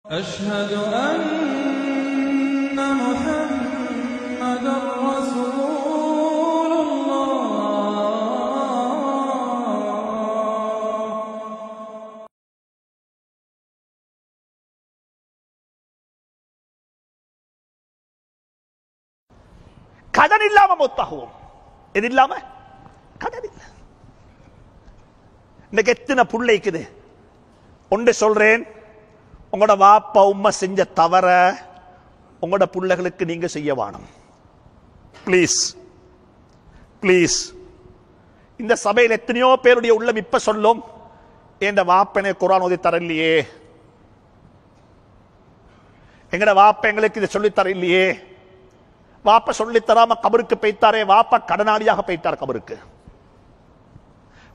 أشهد أن محمدا رسول الله. கடன் இல்லாம மொத்தாகுவோம். இது இல்லாம கடன் இல்ல. இன்னைக்கு எத்தனை புள்ளைக்குது ஒன்று சொல்றேன், உங்களோட வாப்பா உம்மா செஞ்ச தவற உங்களோட பிள்ளைகளுக்கு நீங்க செய்ய வேணும். Please please. இந்த சபையில் எத்தனையோ பேருடைய உள்ளம் இப்ப சொல்லும், என் வாப்பனை குர்ஆன் ஓதி தரலையே, எங்கட வாப்ப எங்களுக்கு இதை சொல்லி தர இல்லையே, வாப்ப சொல்லி தராம கபருக்கு போய்த்தாரே, வாப்பா கடனாளியாக போய்த்தார் கபருக்கு.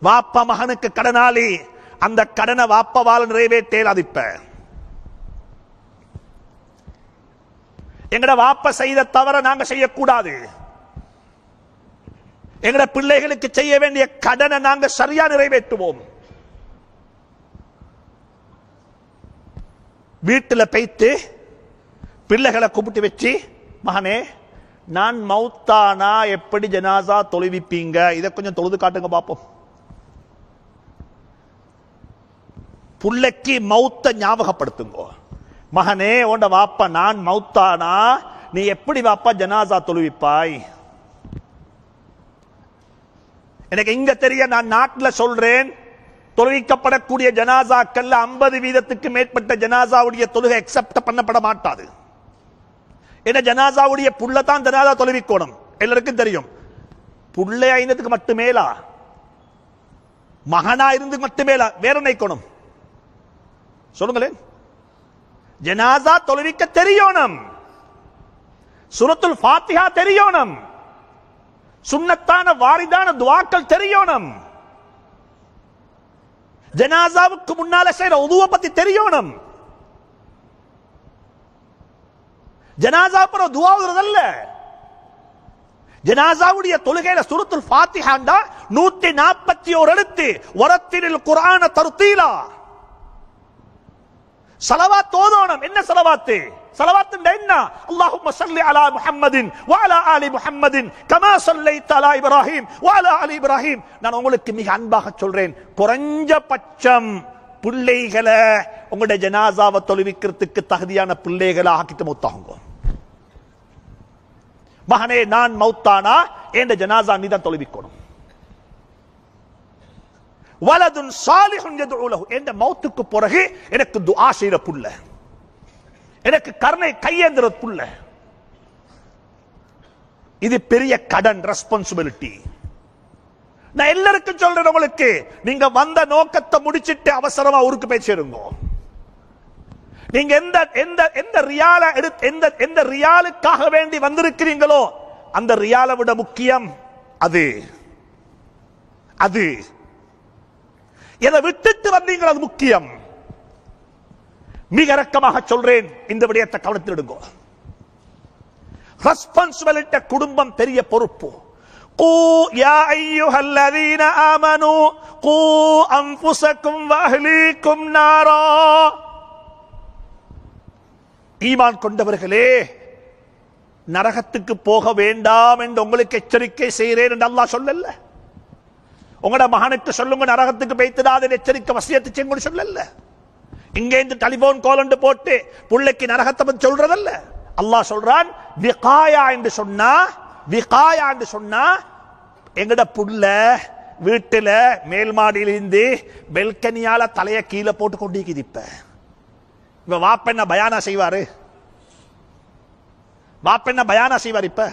வாப்பா மகனுக்கு கடனாளி, அந்த கடனை வாப்பவால் நிறைவேற்றேன். அது இப்ப எங்கட வாப்ப செய்த தவற நாங்க செய்யக்கூடாது. எங்கட பிள்ளைகளுக்கு செய்ய வேண்டிய கடனை நாங்க சரியா நிறைவேற்றுவோம். வீட்டில் போய்த்து பிள்ளைகளை கூப்பிட்டு வச்சு, மகனே நான் மௌத்தானா எப்படி ஜனாசா தொழுவிப்பீங்க, இதை கொஞ்சம் தொழுது காட்டுங்க பாப்போம். புள்ளைக்கு மௌத்த ஞாபகப்படுத்துங்க. மகனே உண்ட வாப்பா நான் மௌத்தானா நீ எப்படி வாப்பா ஜனாசா தொழுவிப்பாய். எனக்கு இங்க தெரிய, நான் நாட்டில் சொல்றேன், தொழுவிக்கப்படக்கூடிய ஜனாசாக்கள்ல 50% மேற்பட்ட ஜனாசாவுடைய தொழுகை அக்செப்ட் பண்ணப்பட மாட்டாது. என்ன ஜனாசாவுடைய புள்ள தான் ஜனாசா தொழுவிக்கோணும். எல்லாருக்கும் தெரியும். புள்ளை ஐந்ததுக்கு மட்டுமேலா, மகனா இருந்து மட்டுமேலா, வேற நினைக்கணும் சொல்லுங்களேன். ஜனாசா தொழுவிக்க தெரியணும், சூரத்துல் ஃபாத்திஹா தெரியணும், சுன்னத்தான வாரிதான துஆக்கள் தெரியணும், ஜனாசாவுக்கு முன்னால செய்யற உதுவ பத்தி தெரியணும். ஜனாசா பர துஆ ஓதுறதல்ல. ஜனாசாவுடைய தொழுகையில சூரத்துல் ஃபாத்திஹாண்டா 141 எழுத்து, வரத்தினில் குர்ஆன தர்தீலா. ஸலவாத் ஓதணும். என்ன ஸலவாத்? ஸலவாத் என்ன? அல்லாஹும்ம ஸல்லி அலா முஹம்மதின் வ அலா ஆலி முஹம்மதின் கமா ஸல்லைத அலா இப்ராஹிம் வ அலா ஆலி இப்ராஹிம். நான் உங்களுக்கு மிக அன்பாக சொல்றேன், குறைஞ்சபட்சம் பிள்ளைகளை உங்களுடைய ஜனாசாவை தொழுவிக்கிறதுக்கு தகுதியான பிள்ளைகளை ஆக்கிட்டு மௌத்தாகுங்க. மகனே நான் மௌத்தானா என்ற ஜனாசா நீ தான் தொழுவிக்கணும். வலதுன் சாலிஹுன் யதுஉ லஹு, என்ற மௌத்துக்கு பிறகு எனக்கு துஆ செய்யற புள்ள, எனக்கு கருணை கையேந்திர புள்ள. இது பெரிய கடன், ரெஸ்பான்சிபிலிட்டி. நான் எல்லாருக்கும் சொல்றேன், உங்களுக்கு நீங்க வந்த நோக்கத்தை முடிச்சிட்டு அவசரமா ஊருக்கு போய் சேருங்க. நீங்க எந்த எந்த எந்த ரியால எந்த ரியாலுக்காக வேண்டி வந்திருக்கிறீங்களோ அந்த ரியாலை விட முக்கியம் அது. அது எதை விட்டுட்டு வந்தீங்களோ அது முக்கியம். மிக இரக்கமாக சொல்றேன், இந்த விடயத்தை கவனத்தில் எடுங்க. ரெஸ்பான்சிபிலிட்டி, குடும்பம் பெரிய பொறுப்பு. قوا يا ايها الذين امنوا قوا انفسكم واهليكم نارا. ஈமான் கொண்டவர்களே, நரகத்துக்கு போக வேண்டாம் என்று உங்களுக்கு எச்சரிக்கை செய்கிறேன் என்று அல்லாஹ் சொல்லல. உங்களோட மகனுக்கு சொல்லுங்க நரகத்துக்கு போய்த்திடாத எச்சரிக்கை வசியத்து செய்யுங்க சொல்லல. இங்க இந்த டெலிபோன் கால் ஒன்று போட்டு புள்ளைக்கு நரகத்தை பத்தி சொல்றதல்ல. அல்லாஹ் சொல்றான், விகாயா என்று சொன்னா, விகாயா என்று சொன்னா எங்கட புள்ள வீட்டுல மேல் மாடியில் இருந்து பெல்கனியால தலைய கீழே போட்டு கொண்டிருக்குது. இப்ப வாப்ப என்ன பயானா செய்வாரு? வாப்ப என்ன பயானா செய்வார்? இப்ப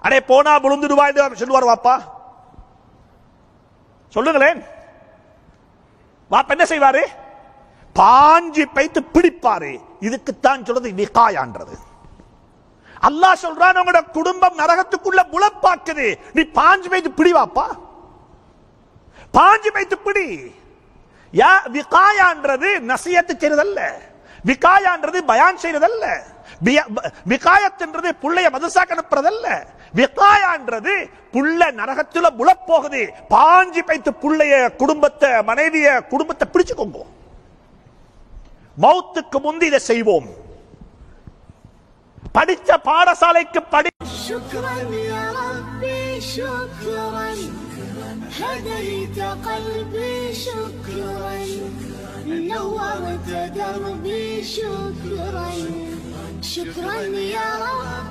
அடே போனா விழுந்துடுவாய் சொல்லுவார் வாப்பா? சொல்லுங்களேன். வாப்ப என்ன செய்வாரு? பாஞ்சி பைத்து பிடிப்பாரு. இதுக்குத்தான் சொல்றது விகாயான்றது. அல்லாஹ் சொல்றான், உங்களோட குடும்பம் நரகத்துக்குள்ள முளப்பாக்குது, நீ பாஞ்சு பைத்து பிடி வாப்பா, பாஞ்சு பைத்து பிடி. யா விகாயான்றது நசியத்து செய்யறதல்ல, விகாயான்றது பயான் செய்யறதல்ல, விகாயத்ன்றது புள்ளைய மதரசாக்கு அனுப்புறதல்ல. விகாயான்றது புள்ள நரகத்துல முளப்போகுது, பாஞ்சு பைத்து புள்ளைய குடும்பத்தை மனைவிய குடும்பத்தை பிடிச்சுக்கோங்க. மௌத்துக்கு முந்தி இதை செய்வோம். படிச்ச பாடசாலைக்கு شكرا يا ربي شكرا هديت قلبي شكرا نورت دربي شكرا شكرا يا رب